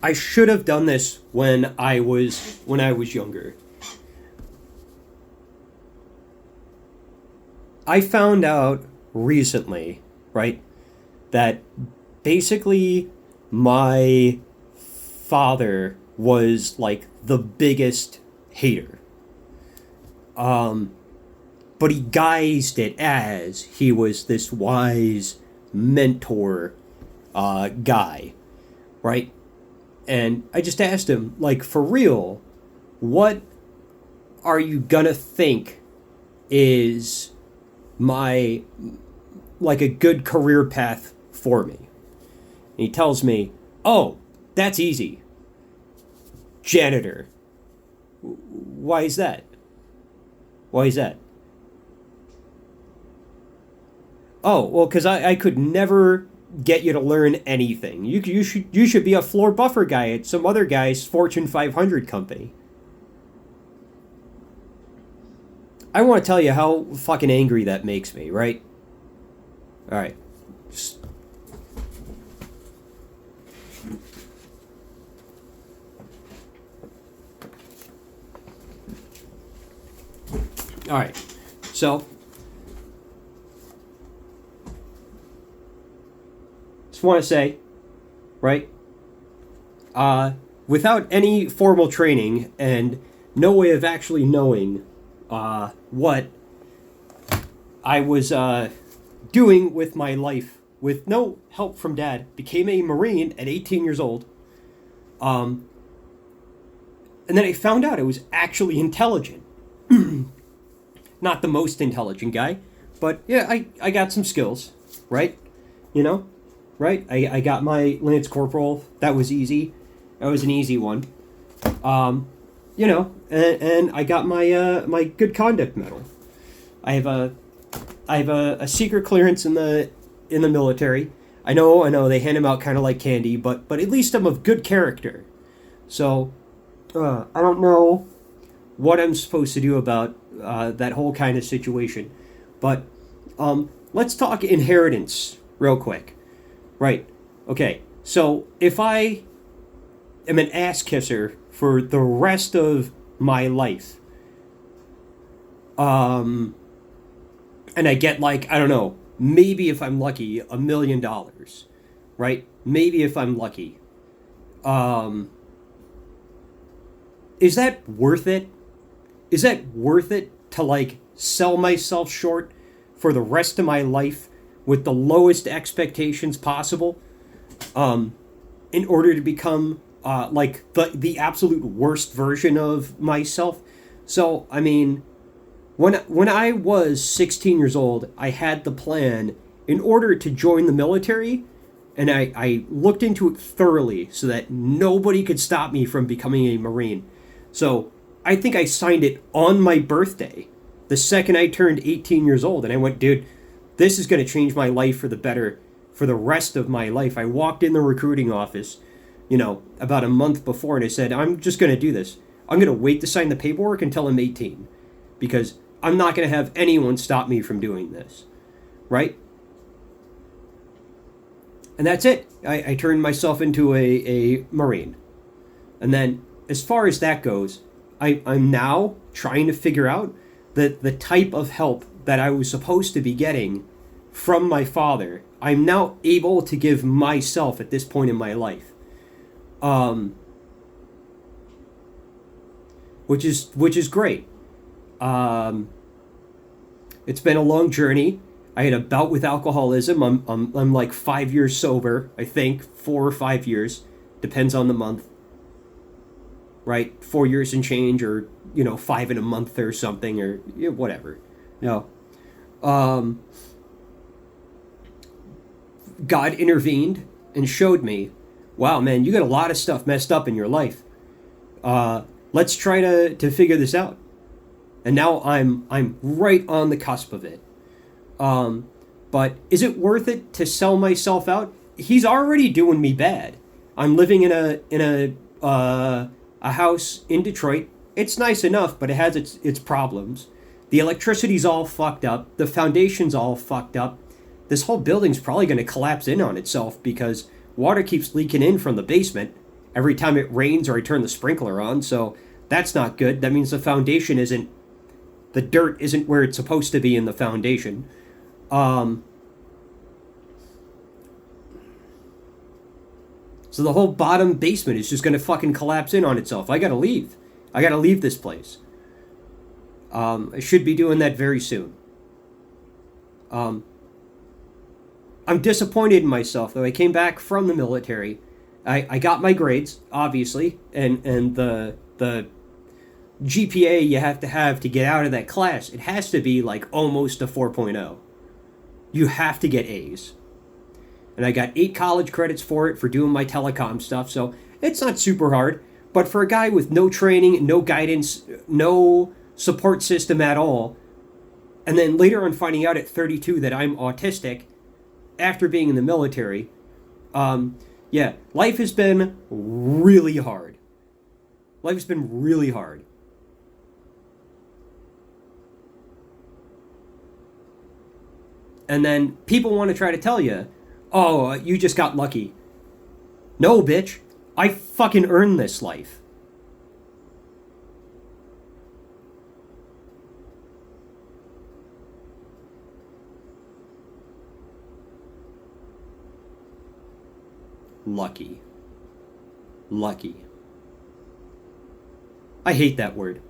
I should have done this when I was younger. I found out recently, right, that basically my father was like the biggest hater. But he guised it as he was this wise mentor guy, right? And I just asked him, like, for real, what are you gonna think is my, like, a good career path for me? And he tells me, oh, that's easy. Janitor. Why is that? Why is that? Oh, well, because I could never get you to learn anything. You should be a floor buffer guy at some other guy's Fortune 500 company. I want to tell you how fucking angry that makes me, right? All right. All right. So, just want to say, right? Without any formal training and no way of actually knowing what I was doing with my life, with no help from Dad, became a Marine at 18 years old. And then I found out I was actually intelligent. Not the most intelligent guy, but yeah, I got some skills, right? You know, right? I got my Lance Corporal. That was easy. That was an easy one. You know, and I got my my good conduct medal. I have a secret clearance in the military. I know they hand them out kind of like candy, but at least I'm of good character. So I don't know what I'm supposed to do about that whole kind of situation. But let's talk inheritance real quick. Right. Okay. So if I am an ass kisser for the rest of my life, and I get, like, I don't know, maybe if I'm lucky, $1 million, right? Maybe if I'm lucky. Is that worth it? Is that worth it to, like, sell myself short for the rest of my life with the lowest expectations possible, in order to become like the absolute worst version of myself? So, I mean, when I was 16 years old, I had the plan in order to join the military, and I looked into it thoroughly so that nobody could stop me from becoming a Marine. So I think I signed it on my birthday, the second I turned 18 years old, and I went, dude, this is going to change my life for the better for the rest of my life. I walked in the recruiting office, you know, about a month before, and I said, I'm just going to do this. I'm going to wait to sign the paperwork until I'm 18, because I'm not going to have anyone stop me from doing this, right? And that's it. I turned myself into a Marine. And then, as far as that goes, I'm now trying to figure out the type of help that I was supposed to be getting from my father. I'm now able to give myself at this point in my life. Which is great. It's been a long journey. I had a bout with alcoholism. I'm like 5 years sober, I think, 4 or 5 years, depends on the month. Right, 4 years and change, or 5 in a month or something, or whatever. No, God intervened and showed me, wow, man, you got a lot of stuff messed up in your life. Let's try to figure this out. And now I'm right on the cusp of it. But is it worth it to sell myself out? He's already doing me bad. I'm living in a house in Detroit. It's nice enough, but it has its problems. The electricity's all fucked up. The foundation's all fucked up. This whole building's probably going to collapse in on itself because water keeps leaking in from the basement, every time it rains or I turn the sprinkler on. So that's not good. That means the foundation isn't, the dirt isn't where it's supposed to be in the foundation. Um, so the whole bottom basement is just going to fucking collapse in on itself. I got to leave. I got to leave this place. I should be doing that very soon. I'm disappointed in myself, though. I came back from the military. I got my grades, obviously, and the GPA you have to get out of that class, it has to be like almost a 4.0. You have to get A's. And I got 8 college credits for it for doing my telecom stuff, so it's not super hard. But for a guy with no training, no guidance, no support system at all, and then later on finding out at 32 that I'm autistic after being in the military, yeah, life has been really hard. Life has been really hard. And then people want to try to tell you, oh, you just got lucky. No, bitch. I fucking earned this life. Lucky. Lucky. I hate that word.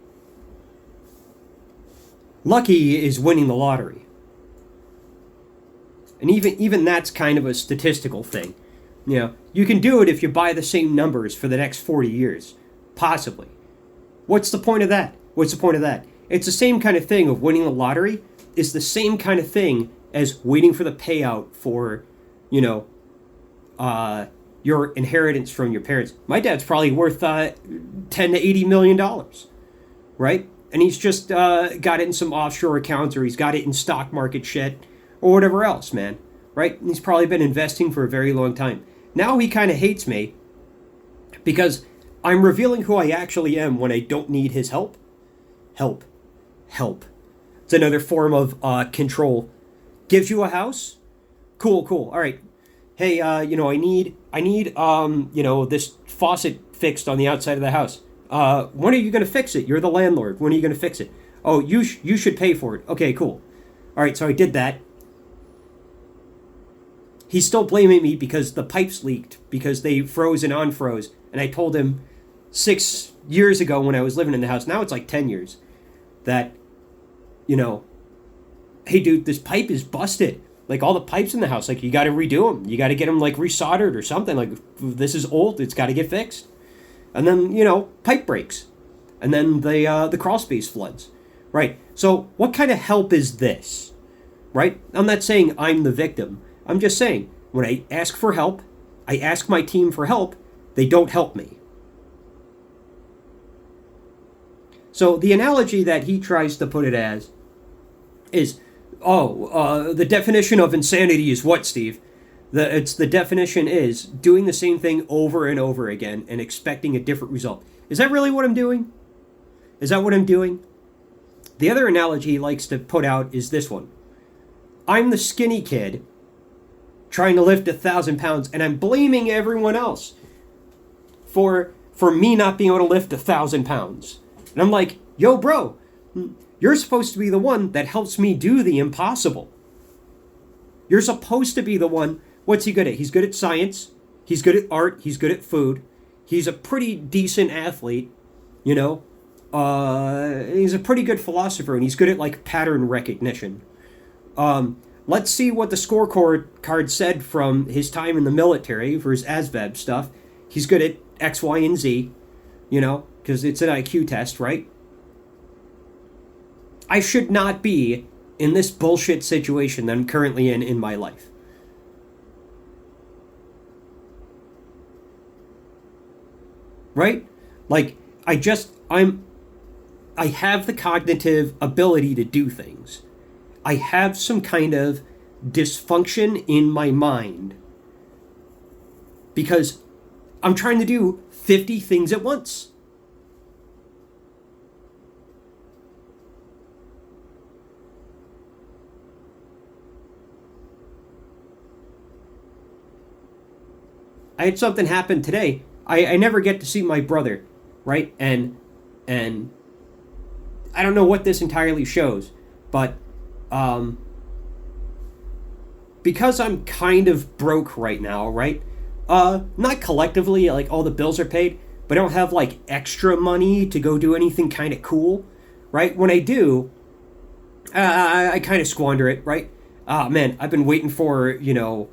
Lucky is winning the lottery. And even that's kind of a statistical thing. You know, you can do it if you buy the same numbers for the next 40 years. Possibly. What's the point of that? What's the point of that? It's the same kind of thing of winning the lottery. It's the same kind of thing as waiting for the payout for, you know, your inheritance from your parents. My dad's probably worth $10 to $80 million, right? And he's just got it in some offshore accounts, or he's got it in stock market shit, or whatever else, man, right? And he's probably been investing for a very long time. Now he kind of hates me because I'm revealing who I actually am when I don't need his help. Help. It's another form of control. Gives you a house? Cool. All right. Hey, I need, this faucet fixed on the outside of the house. When are you going to fix it? You're the landlord. When are you going to fix it? Oh, you should pay for it. Okay, cool. All right, so I did that. He's still blaming me because the pipes leaked, because they froze and unfroze. And I told him 6 years ago when I was living in the house, now it's like 10 years, that, hey, dude, this pipe is busted. Like, all the pipes in the house, like, you got to redo them. You got to get them, like, resoldered or something. Like, this is old. It's got to get fixed. And then, pipe breaks. And then the crawl space floods. Right. So what kind of help is this? Right? I'm not saying I'm the victim. I'm just saying, when I ask for help, I ask my team for help, they don't help me. So the analogy that he tries to put it as is, the definition of insanity is what, Steve? The definition is doing the same thing over and over again and expecting a different result. Is that really what I'm doing? Is that what I'm doing? The other analogy he likes to put out is this one. I'm the skinny kid trying to lift 1,000 pounds, and I'm blaming everyone else for me not being able to lift 1,000 pounds. And I'm like, yo, bro, you're supposed to be the one that helps me do the impossible. You're supposed to be the one. What's he good at? He's good at science. He's good at art. He's good at food. He's a pretty decent athlete, he's a pretty good philosopher, and he's good at, like, pattern recognition. Let's see what the scorecard card said from his time in the military for his ASVAB stuff. He's good at X, Y, and Z, because it's an IQ test, right? I should not be in this bullshit situation that I'm currently in my life. Right? Like, I have the cognitive ability to do things. I have some kind of dysfunction in my mind because I'm trying to do 50 things at once. I had something happen today I never get to see my brother, right? And I don't know what this entirely shows, but um, because I'm kind of broke right now, right? Not collectively, like all the bills are paid, but I don't have like extra money to go do anything kind of cool, right? When I do, I kind of squander it, right? Ah, man, I've been waiting for, the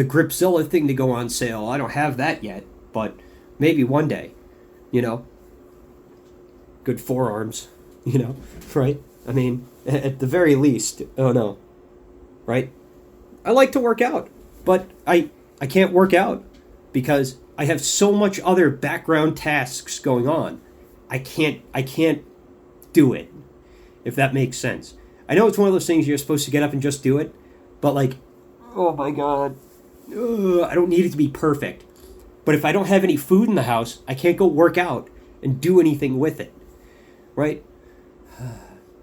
Gripzilla thing to go on sale. I don't have that yet, but maybe one day, you know? Good forearms, right? I mean, at the very least, oh no, right? I like to work out, but I can't work out because I have so much other background tasks going on. I can't do it, if that makes sense. I know it's one of those things you're supposed to get up and just do it, but like, oh my god, I don't need it to be perfect. But if I don't have any food in the house, I can't go work out and do anything with it, right?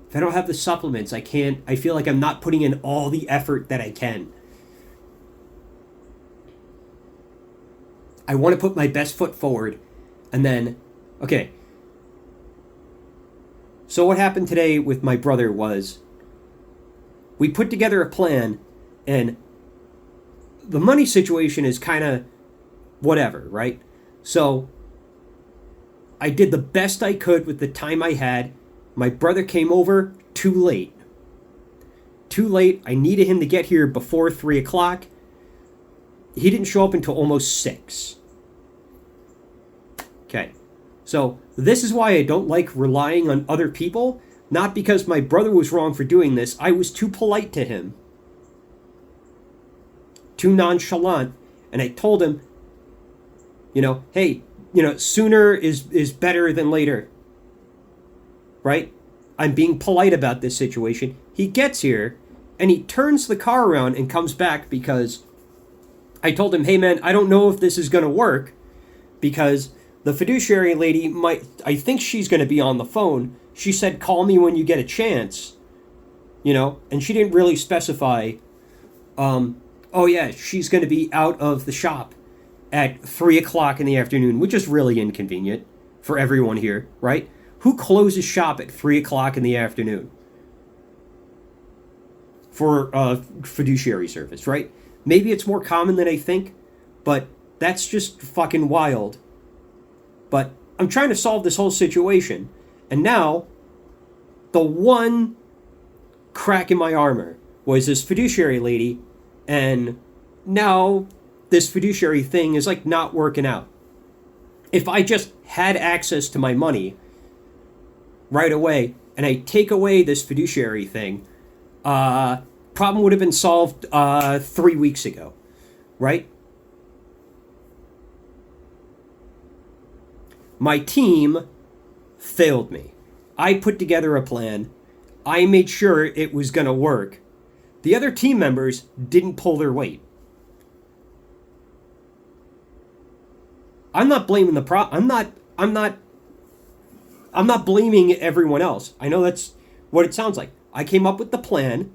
If I don't have the supplements, I feel like I'm not putting in all the effort that I can. I want to put my best foot forward, and then, okay. So what happened today with my brother was we put together a plan, and the money situation is kind of whatever, right? So I did the best I could with the time I had. My brother came over too late. Too late. I needed him to get here before 3 o'clock. He didn't show up until almost 6. Okay. So this is why I don't like relying on other people. Not because my brother was wrong for doing this. I was too polite to him. Too nonchalant. And I told him, hey, sooner is better than later. Right? I'm being polite about this situation. He gets here and he turns the car around and comes back because I told him, hey man, I don't know if this is going to work because the fiduciary lady I think she's going to be on the phone. She said, call me when you get a chance, and she didn't really specify, oh yeah, she's going to be out of the shop at 3 o'clock in the afternoon, which is really inconvenient for everyone here, right? Who closes shop at 3 o'clock in the afternoon for fiduciary service, right? Maybe it's more common than I think, but that's just fucking wild. But I'm trying to solve this whole situation, and now the one crack in my armor was this fiduciary lady, and now this fiduciary thing is like not working out. If I just had access to my money right away and I take away this fiduciary thing, problem would have been solved 3 weeks ago, right? My team failed me. I put together a plan. I made sure it was going to work. The other team members didn't pull their weight. I'm not blaming I'm not blaming everyone else. I know that's what it sounds like. I came up with the plan.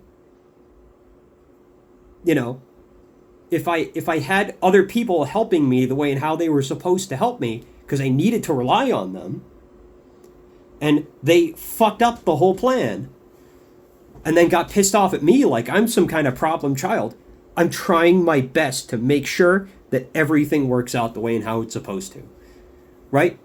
If I had other people helping me the way and how they were supposed to help me, because I needed to rely on them, and they fucked up the whole plan, and then got pissed off at me like I'm some kind of problem child. I'm trying my best to make sure that everything works out the way and how it's supposed to, right?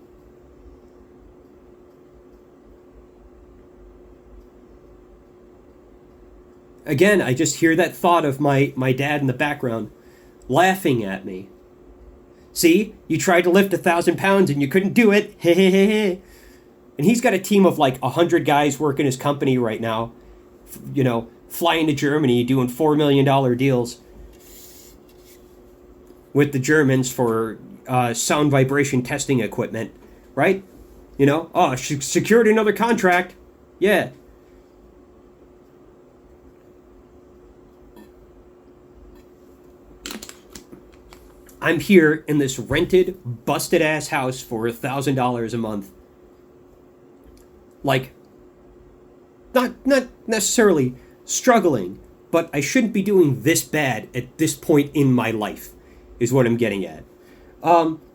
Again, I just hear that thought of my dad in the background laughing at me. See, you tried to lift 1,000 pounds and you couldn't do it. And he's got a team of like 100 guys working his company right now, flying to Germany, doing $4 million deals with the Germans for sound vibration testing equipment, right? Secured another contract. Yeah. I'm here in this rented, busted ass house for $1,000 a month. Like, not necessarily struggling, but I shouldn't be doing this bad at this point in my life, is what I'm getting at.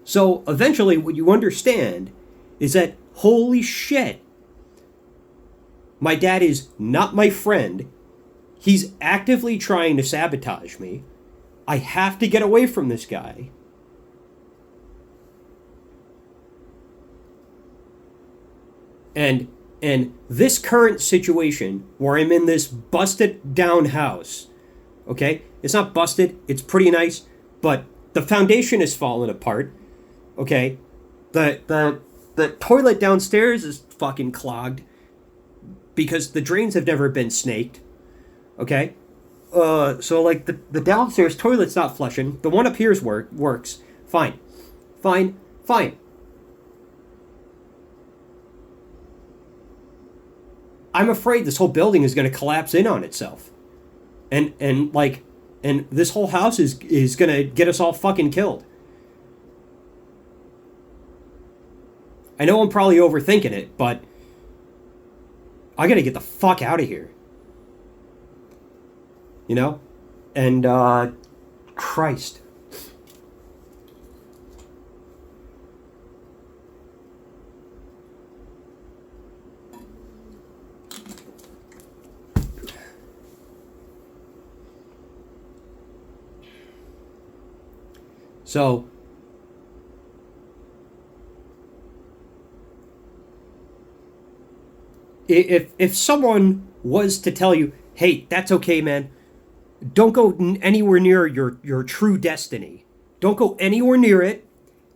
So eventually, what you understand is that, holy shit, my dad is not my friend. He's actively trying to sabotage me. I have to get away from this guy. And this current situation where I'm in this busted down house, okay? It's not busted, it's pretty nice, but the foundation is falling apart, okay? The toilet downstairs is fucking clogged because the drains have never been snaked, okay? So like the downstairs toilet's not flushing. The one up here's works. Fine. Fine. Fine. I'm afraid this whole building is going to collapse in on itself. And this whole house is going to get us all fucking killed. I know I'm probably overthinking it, but I got to get the fuck out of here. You know? And Christ. So, if someone was to tell you, hey, that's okay, man, don't go anywhere near your true destiny. Don't go anywhere near it.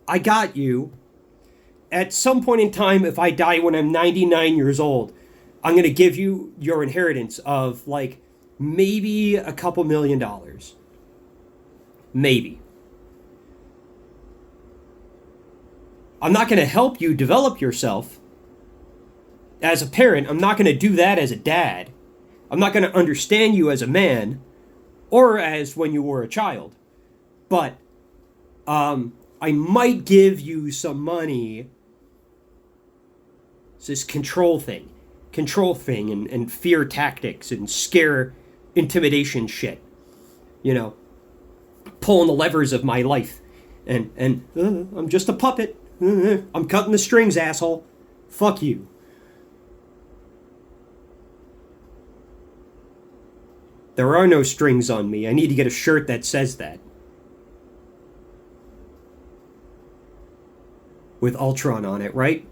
I got you. At some point in time, if I die when I'm 99 years old, I'm going to give you your inheritance of like maybe a couple $1,000,000. Maybe. I'm not going to help you develop yourself as a parent. I'm not going to do that as a dad. I'm not going to understand you as a man or as when you were a child. But I might give you some money. It's this control thing and fear tactics and scare intimidation shit. You know, pulling the levers of my life. And I'm just a puppet. I'm cutting the strings, asshole. Fuck you. There are no strings on me. I need to get a shirt that says that. With Ultron on it, right?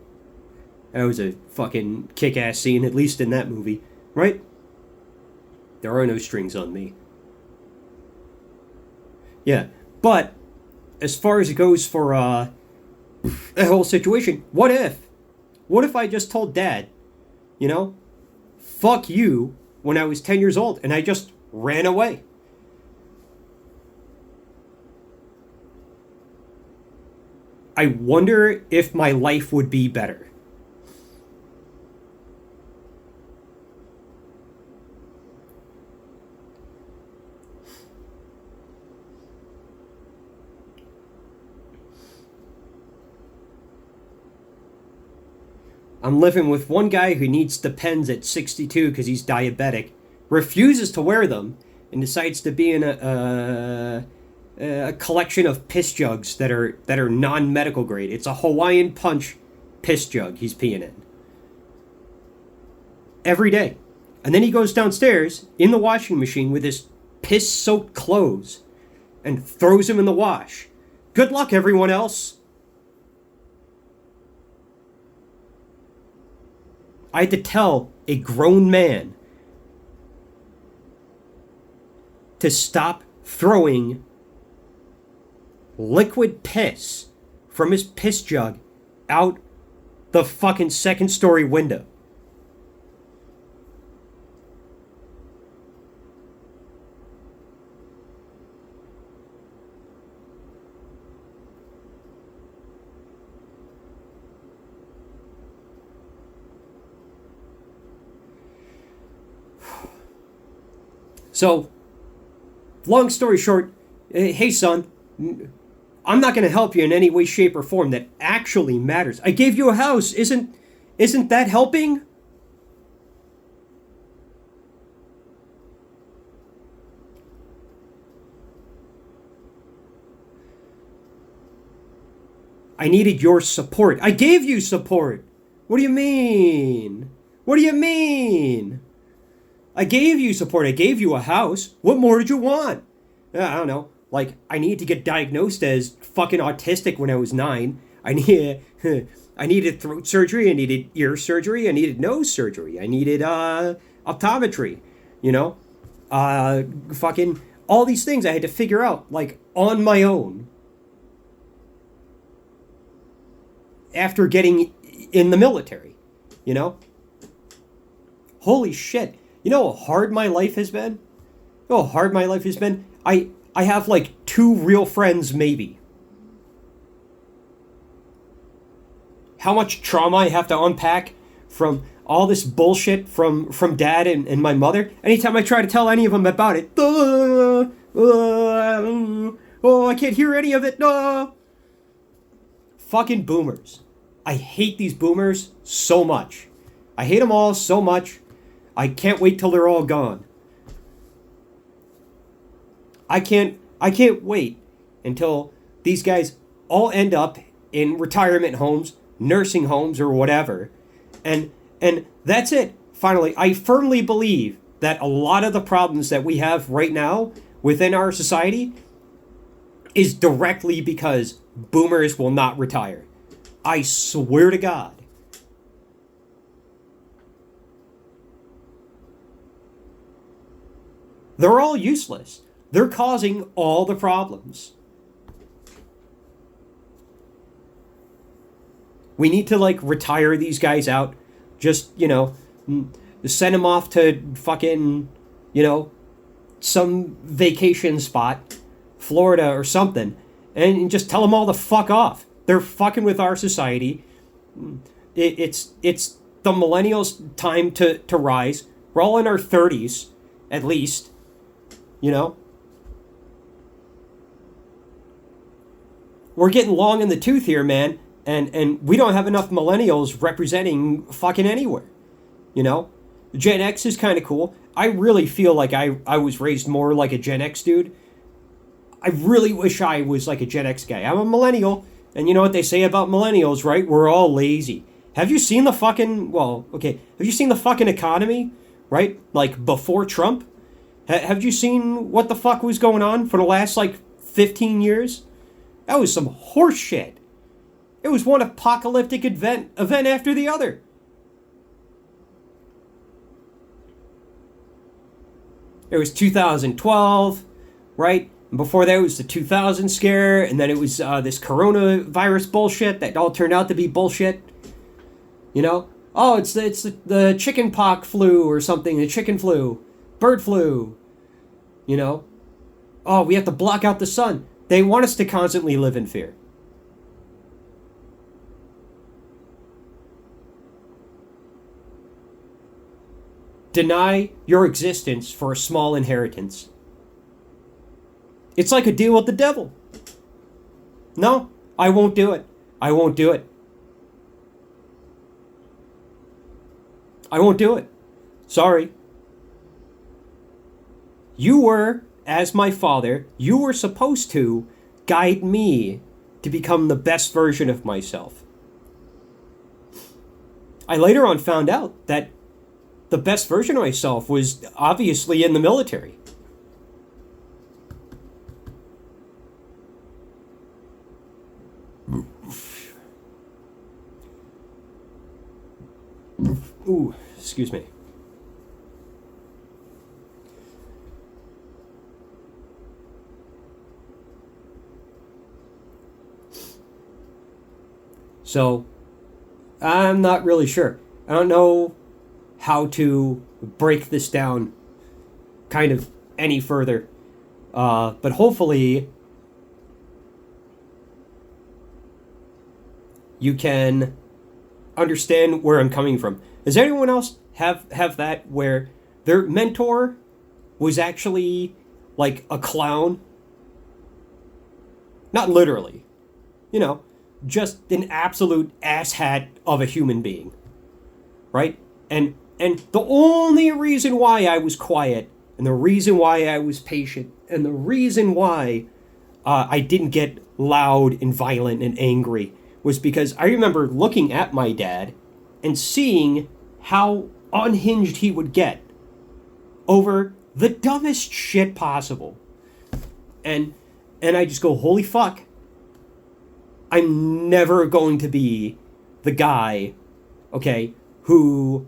That was a fucking kick-ass scene, at least in that movie, right? There are no strings on me. Yeah, but as far as it goes for the whole situation, what if I just told Dad, you know, fuck you when I was 10 years old and I just ran away? I wonder if my life would be better. I'm living with one guy who needs Depends at 62 because he's diabetic, refuses to wear them, and decides to be in a collection of piss jugs that are non-medical grade. It's a Hawaiian Punch piss jug he's peeing in. Every day. And then he goes downstairs in the washing machine with his piss-soaked clothes and throws them in the wash. Good luck, everyone else. I had to tell a grown man to stop throwing liquid piss from his piss jug out the fucking second-story window. So, long story short, hey son, I'm not going to help you in any way, shape, or form that actually matters. I gave you a house. Isn't that helping? I needed your support. I gave you support. What do you mean? What do you mean? I gave you support. I gave you a house. What more did you want? I don't know. Like, I needed to get diagnosed as fucking autistic when I was 9. I needed throat surgery. I needed ear surgery. I needed nose surgery. I needed optometry. You know, fucking all these things I had to figure out like on my own. After getting in the military, you know? Holy shit. You know how hard my life has been? You know how hard my life has been? I have like 2 real friends, maybe. How much trauma I have to unpack from all this bullshit from dad and my mother. Anytime I try to tell any of them about it, oh, I can't hear any of it. Fucking boomers. I hate these boomers so much. I hate them all so much. I can't wait till they're all gone. I can't wait until these guys all end up in retirement homes, nursing homes, or whatever. And that's it. Finally, I firmly believe that a lot of the problems that we have right now within our society is directly because boomers will not retire. I swear to God. They're all useless. They're causing all the problems. We need to, like, retire these guys out. Just, you know, send them off to fucking, you know, some vacation spot, Florida or something, and just tell them all to fuck off. They're fucking with our society. It's the millennials' time to rise. We're all in our 30s, at least. You know? We're getting long in the tooth here, man. And we don't have enough millennials representing fucking anywhere. You know? Gen X is kind of cool. I really feel like I was raised more like a Gen X dude. I really wish I was like a Gen X guy. I'm a millennial. And you know what they say about millennials, right? We're all lazy. Have you seen the fucking... Well, okay. Have you seen the fucking economy? Right? Like, before Trump? Have you seen what the fuck was going on for the last, like, 15 years? That was some horse shit. It was one apocalyptic event after the other. It was 2012, right? And before that, it was the 2000 scare, and then it was this coronavirus bullshit that all turned out to be bullshit. You know? Oh, it's the chicken pox flu or something, the chicken flu, bird flu. You know? Oh, we have to block out the sun. They want us to constantly live in fear. Deny your existence for a small inheritance. It's like a deal with the devil. No, I won't do it. I won't do it. I won't do it. Sorry. You were, as my father, you were supposed to guide me to become the best version of myself. I later on found out that the best version of myself was obviously in the military. Ooh, excuse me. So, I'm not really sure. I don't know how to break this down kind of any further. But hopefully you can understand where I'm coming from. Does anyone else have that where their mentor was actually like a clown? Not literally. You know, just an absolute asshat of a human being. Right? And the only reason why I was quiet, and the reason why I was patient, and the reason why I didn't get loud and violent and angry was because I remember looking at my dad and seeing how unhinged he would get over the dumbest shit possible. And I just go, holy fuck. I'm never going to be the guy, okay, who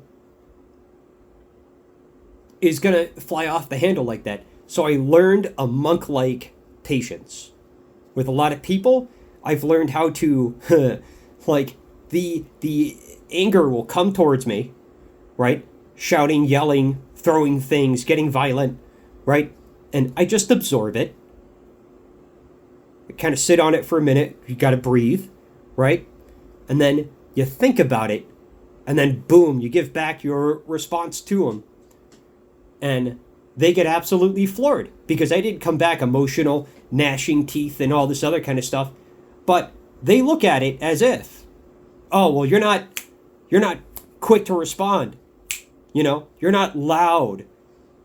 is going to fly off the handle like that. So I learned a monk-like patience. With a lot of people, I've learned how to, like, the anger will come towards me, right? Shouting, yelling, throwing things, getting violent, right? And I just absorb it. I kind of sit on it for a minute. You got to breathe, right? And then you think about it, and then boom, you give back your response to them. And they get absolutely floored because I didn't come back emotional, gnashing teeth and all this other kind of stuff. But they look at it as if, oh, well, you're not quick to respond. You know, you're not loud.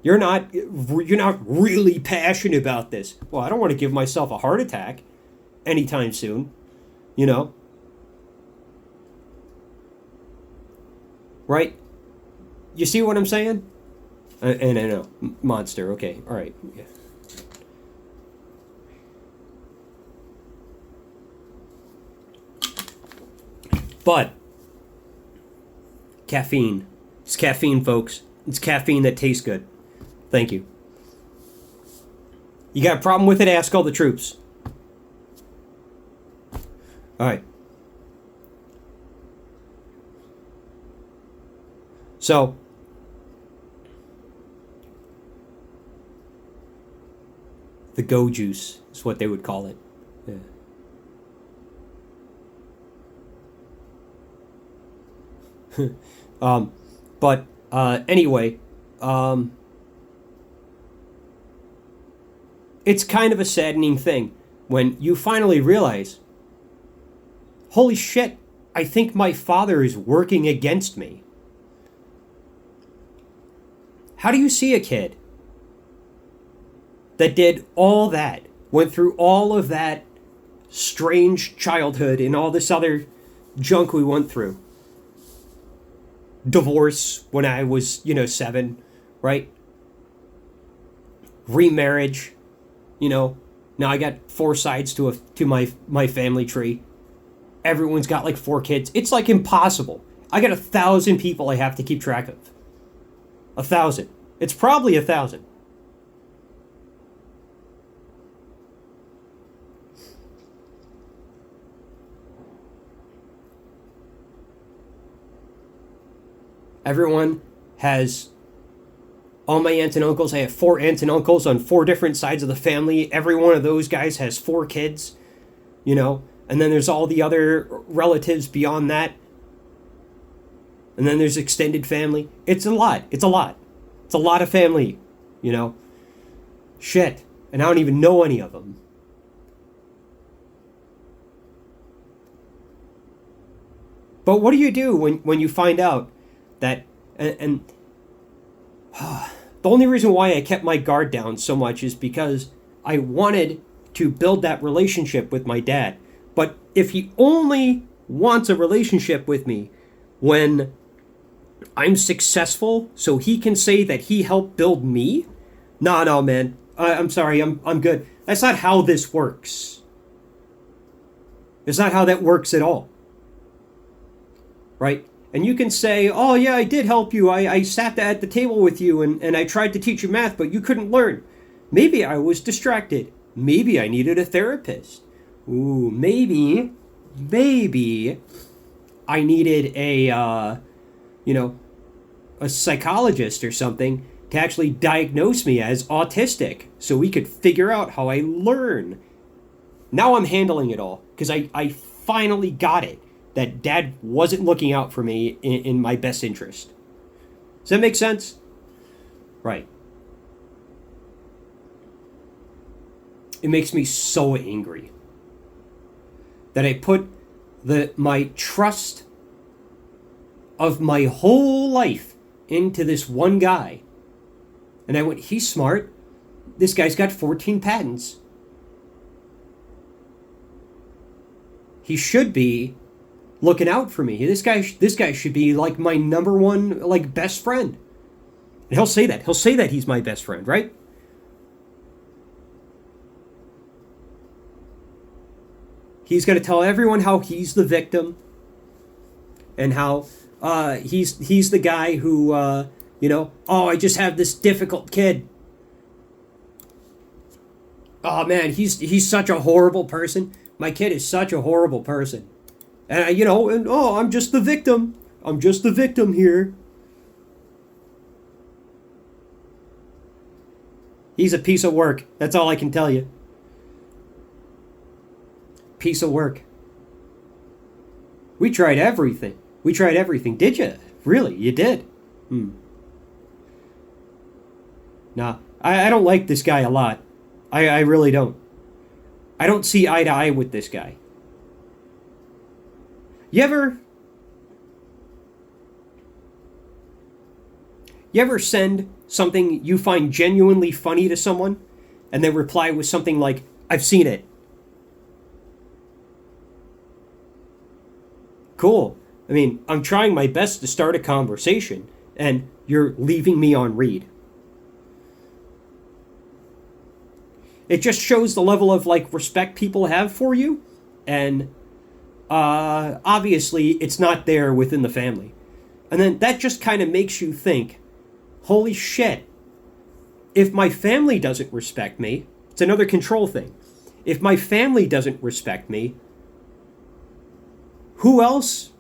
You're not really passionate about this. Well, I don't want to give myself a heart attack anytime soon, you know? Right? You see what I'm saying? And I know, monster, okay, all right. Yeah. But caffeine. It's caffeine, folks. It's caffeine that tastes good. Thank you. You got a problem with it? Ask all the troops. All right. So, the go juice is what they would call it. Yeah. But anyway, it's kind of a saddening thing when you finally realize, holy shit, I think my father is working against me. How do you see a kid that did all that, went through all of that strange childhood and all this other junk we went through? Divorce when I was, 7, right? Remarriage, now I got 4 sides to my family tree. Everyone's got like 4 kids. It's like impossible. I got 1,000 people I have to keep track of. 1,000. It's probably 1,000. Everyone has, all my aunts and uncles, I have 4 aunts and uncles on 4 different sides of the family. Every one of those guys has 4 kids, and then there's all the other relatives beyond that. And then there's extended family. It's a lot. It's a lot. It's a lot of family, Shit. And I don't even know any of them. But what do you do when you find out that, and the only reason why I kept my guard down so much is because I wanted to build that relationship with my dad. But if he only wants a relationship with me when I'm successful so he can say that he helped build me, no, man. I'm sorry, I'm good. That's not how this works. It's not how that works at all. Right? And you can say, oh yeah, I did help you. I sat at the table with you and I tried to teach you math, but you couldn't learn. Maybe I was distracted. Maybe I needed a therapist. Ooh, maybe I needed a psychologist or something to actually diagnose me as autistic so we could figure out how I learn. Now I'm handling it all because I finally got it. That dad wasn't looking out for me in my best interest. Does that make sense? Right. It makes me so angry that I put my trust of my whole life into this one guy. And I went, he's smart. This guy's got 14 patents. he should be looking out for me. This guy should be like my number one like best friend. And he'll say that. He'll say that he's my best friend, right? He's going to tell everyone how he's the victim and how he's the guy who oh, I just have this difficult kid. Oh man, he's such a horrible person. My kid is such a horrible person. And I'm just the victim. I'm just the victim here. He's a piece of work. That's all I can tell you. Piece of work. We tried everything. We tried everything. Did you? Really? You did? Nah, I don't like this guy a lot. I really don't. I don't see eye to eye with this guy. You ever send something you find genuinely funny to someone and they reply with something like, I've seen it? Cool. I mean, I'm trying my best to start a conversation and you're leaving me on read. It just shows the level of like respect people have for you, and obviously it's not there within the family. And then that just kind of makes you think, holy shit, if my family doesn't respect me, it's another control thing. If my family doesn't respect me, who else?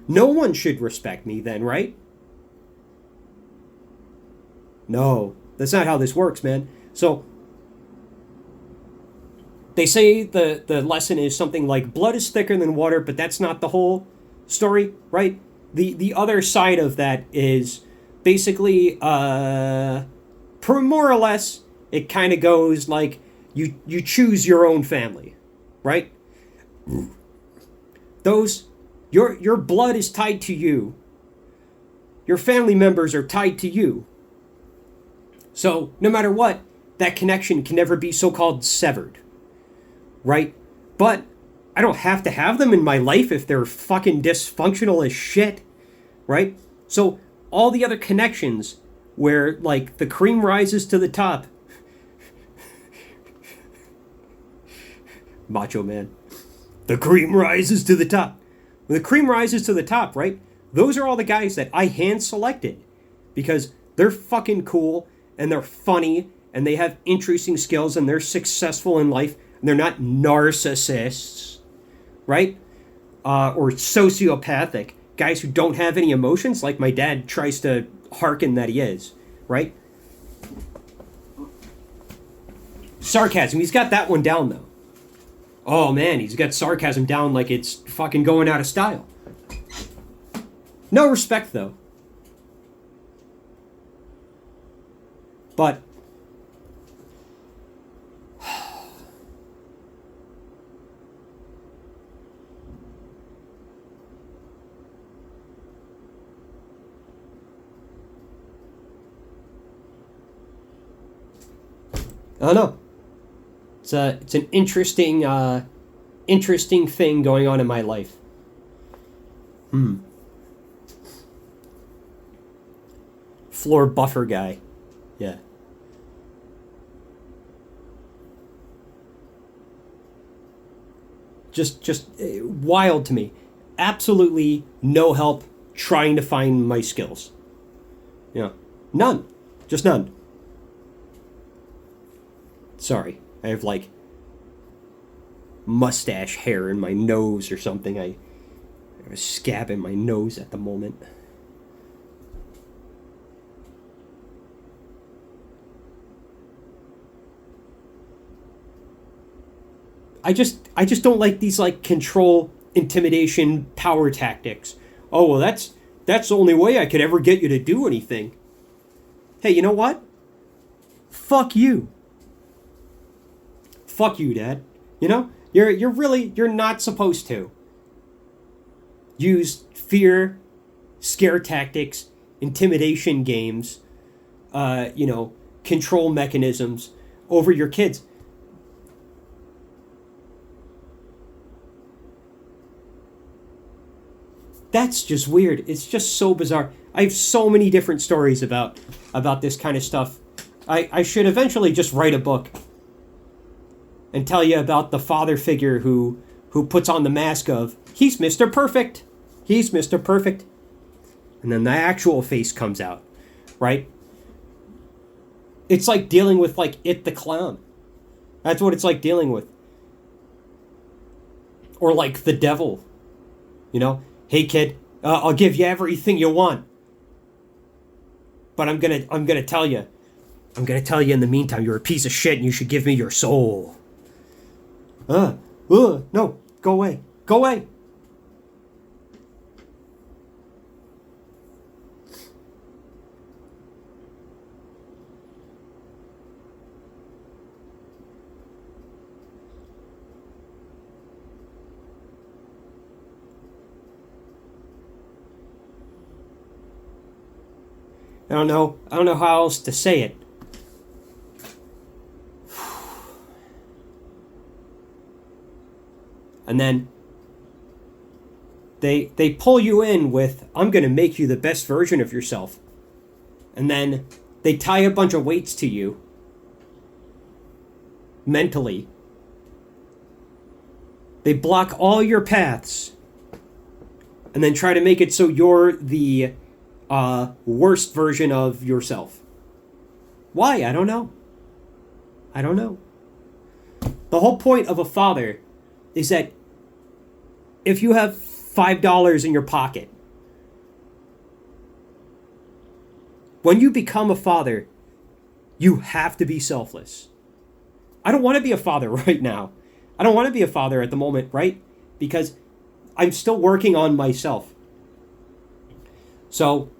No one should respect me then, right? No, that's not how this works, man. So, they say the lesson is something like blood is thicker than water, but that's not the whole story, right? The other side of that is basically, more or less, it kind of goes like you choose your own family, right? Your blood is tied to you. Your family members are tied to you. So, no matter what, that connection can never be so-called severed. Right? But I don't have to have them in my life if they're fucking dysfunctional as shit. Right? So, all the other connections where, like, the cream rises to the top. Macho Man. The cream rises to the top. When the cream rises to the top, right? Those are all the guys that I hand-selected. Because they're fucking cool, and they're funny, and they have interesting skills, and they're successful in life, and they're not narcissists, right? Or sociopathic. Guys who don't have any emotions, like my dad tries to hearken that he is, right? Sarcasm, he's got that one down, though. Oh, man, he's got sarcasm down like it's fucking going out of style. No respect, though. But I don't know. It's an interesting thing going on in my life. Floor buffer guy. Yeah. Just wild to me. Absolutely no help trying to find my skills. Yeah. None. Just none. Sorry. I have like mustache hair in my nose or something. I have a scab in my nose at the moment. I just don't like these like control, intimidation, power tactics. Oh, well, that's the only way I could ever get you to do anything. Hey, you know what? Fuck you. Fuck you, Dad. You know? You're not supposed to use fear, scare tactics, intimidation games, control mechanisms over your kids. That's just weird. It's just so bizarre. I have so many different stories about this kind of stuff. I should eventually just write a book and tell you about the father figure who puts on the mask of, he's Mr. Perfect. He's Mr. Perfect. And then the actual face comes out, right? It's like dealing with, like, It the Clown. That's what it's like dealing with. Or like the devil. You know? Hey, kid, I'll give you everything you want. But I'm gonna tell you. I'm gonna tell you in the meantime, you're a piece of shit and you should give me your soul. No, go away. Go away. I don't know how else to say it. And then they pull you in with, I'm going to make you the best version of yourself. And then they tie a bunch of weights to you mentally. They block all your paths and then try to make it so you're the worst version of yourself. Why? I don't know. The whole point of a father is that if you have $5 in your pocket, when you become a father, you have to be selfless. I don't want to be a father right now. I don't want to be a father at the moment, right? Because I'm still working on myself. So,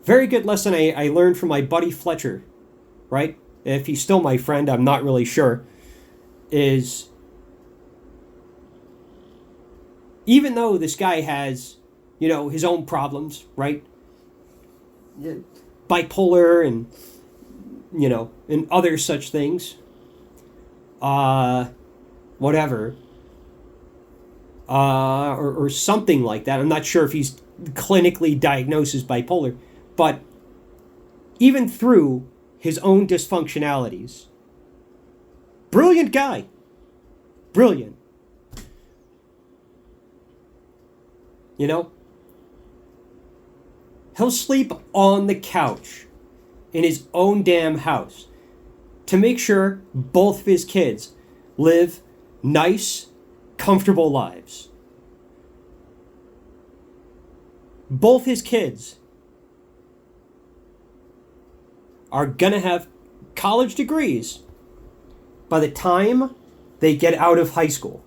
very good lesson I learned from my buddy Fletcher, right? If he's still my friend, I'm not really sure. Is even though this guy has, his own problems, right? Bipolar and, and other such things. Whatever. Or something like that. I'm not sure if he's clinically diagnosed as bipolar. But even through his own dysfunctionalities, brilliant guy. Brilliant. He'll sleep on the couch in his own damn house to make sure both of his kids live nice, comfortable lives. Both his kids are gonna have college degrees by the time they get out of high school.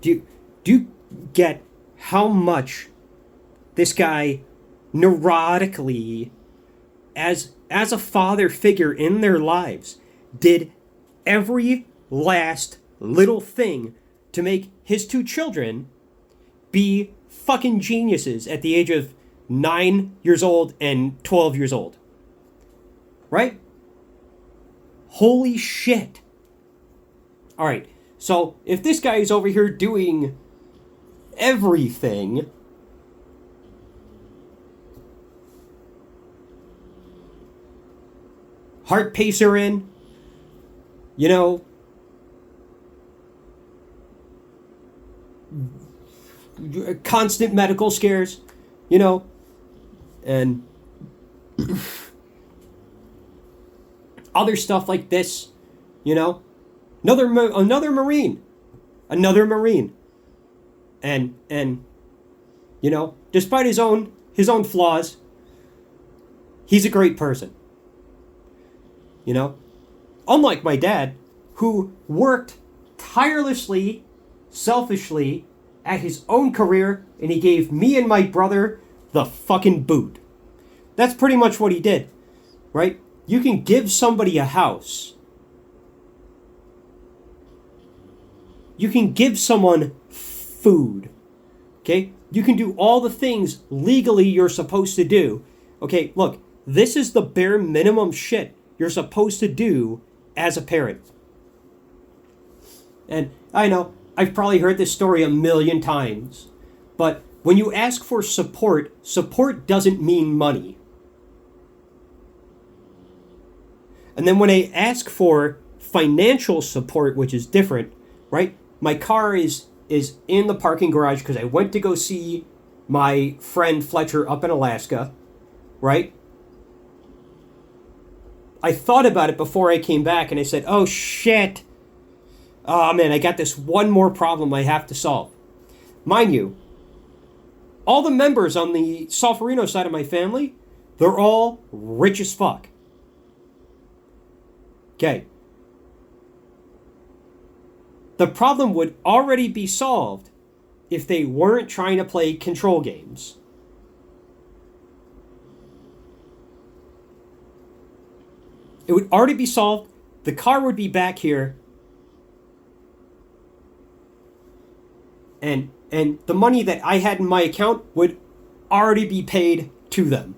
Do you get how much this guy neurotically, as a father figure in their lives, did every last little thing to make his two children be fucking geniuses at the age of 9 years old and 12 years old? Right? Holy shit. Alright, so if this guy is over here doing everything, heart pacer in, constant medical scares, and other stuff like this, another Marine, and despite his own flaws, he's a great person. Unlike my dad, who worked tirelessly, selfishly at his own career, and he gave me and my brother the fucking boot. That's pretty much what he did, right? You can give somebody a house. You can give someone food, okay? You can do all the things legally you're supposed to do. Okay, look, this is the bare minimum shit you're supposed to do as a parent. And I know I've probably heard this story a million times, but when you ask for support, support doesn't mean money. And then when I ask for financial support, which is different, right? My car is in the parking garage because I went to go see my friend Fletcher up in Alaska, right? I thought about it before I came back and I said, oh shit. Oh man, I got this one more problem I have to solve. Mind you, all the members on the Solferino side of my family, they're all rich as fuck. Okay. The problem would already be solved if they weren't trying to play control games. It would already be solved. The car would be back here. And the money that I had in my account would already be paid to them.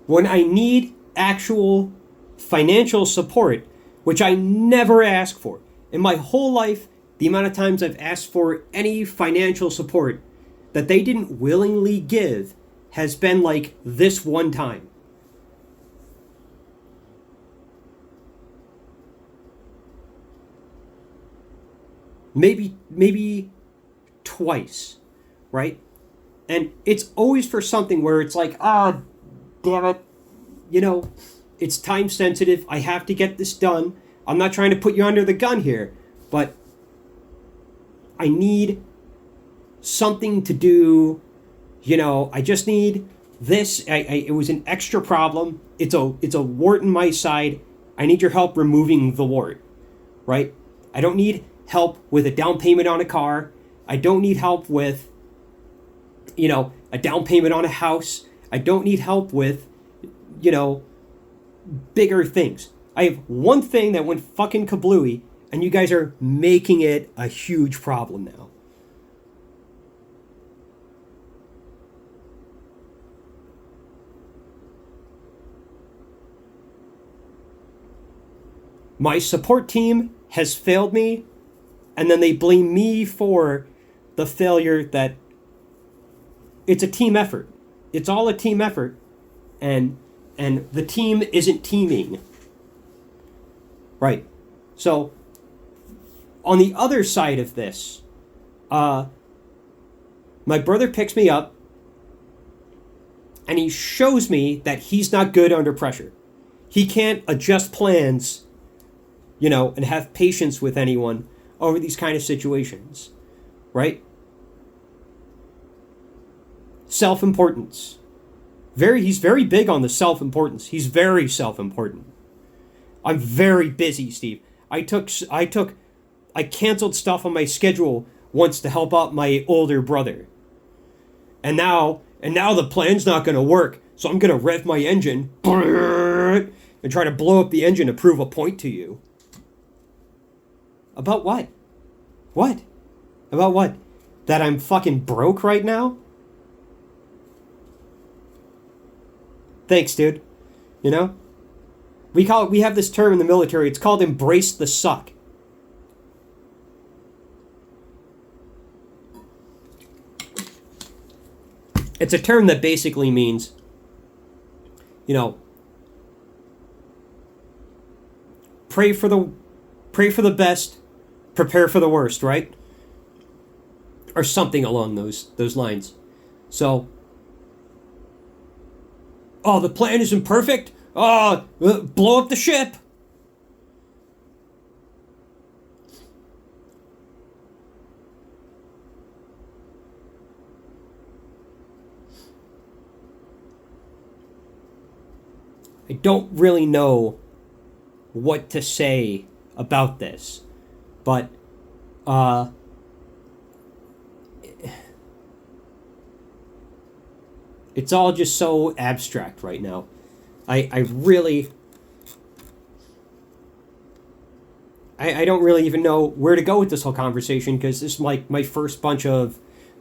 When I need actual financial support, which I never ask for. In my whole life, the amount of times I've asked for any financial support that they didn't willingly give has been like this one time. Maybe twice, right? And it's always for something where it's like, damn it, it's time sensitive. I have to get this done. I'm not trying to put you under the gun here, but I need something to do. I just need this. It was an extra problem. It's a wart in my side. I need your help removing the wart, right? I don't need help with a down payment on a car. I don't need help with, a down payment on a house. I don't need help with, bigger things. I have one thing that went fucking kablooey, and you guys are making it a huge problem now. My support team has failed me, and then they blame me for the failure. That it's a team effort. It's all a team effort, and the team isn't teaming. Right. So, on the other side of this, my brother picks me up, and he shows me that he's not good under pressure. He can't adjust plans, and have patience with anyone over these kind of situations. Right? Self-importance. He's very big on the self-importance. He's very self-important. I'm very busy, Steve. I canceled stuff on my schedule once to help out my older brother. And now the plan's not going to work, so I'm going to rev my engine and try to blow up the engine to prove a point to you. About what? What? About what? That I'm fucking broke right now? Thanks, dude. We have this term in the military. It's called embrace the suck. It's a term that basically means, pray for the best, prepare for the worst, right? Or something along those lines. So, the plan isn't perfect. Blow up the ship. I don't really know what to say about this, but It's all just so abstract right now. I really I don't really even know where to go with this whole conversation because this is like my first bunch of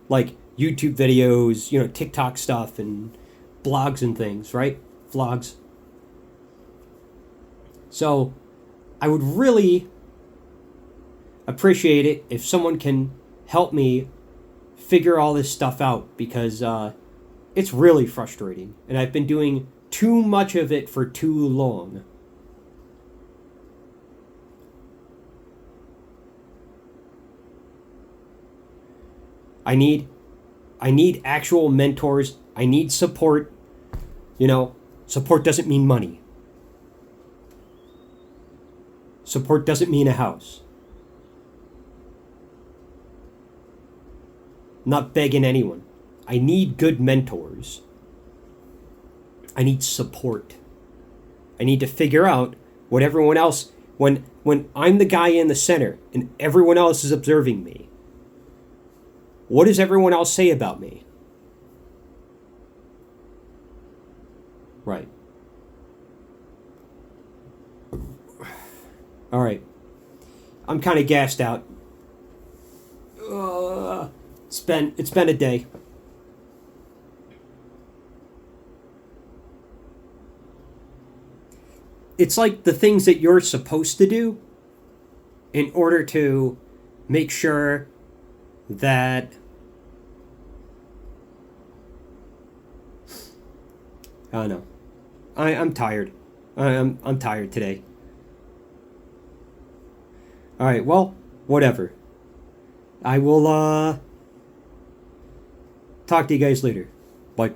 like YouTube videos, TikTok stuff and blogs and things, right? Vlogs. So I would really appreciate it if someone can help me figure all this stuff out because it's really frustrating and I've been doing too much of it for too long. I need actual mentors. I need support. Support doesn't mean money. Support doesn't mean a house. I'm not begging anyone. I need good mentors. I need support. I need to figure out what everyone else when I'm the guy in the center and everyone else is observing me. What does everyone else say about me? Right. All right. I'm kind of gassed out. It's been a day. It's like the things that you're supposed to do in order to make sure that I don't know. I'm tired. I'm tired today. All right. Well, whatever. I will talk to you guys later. Bye.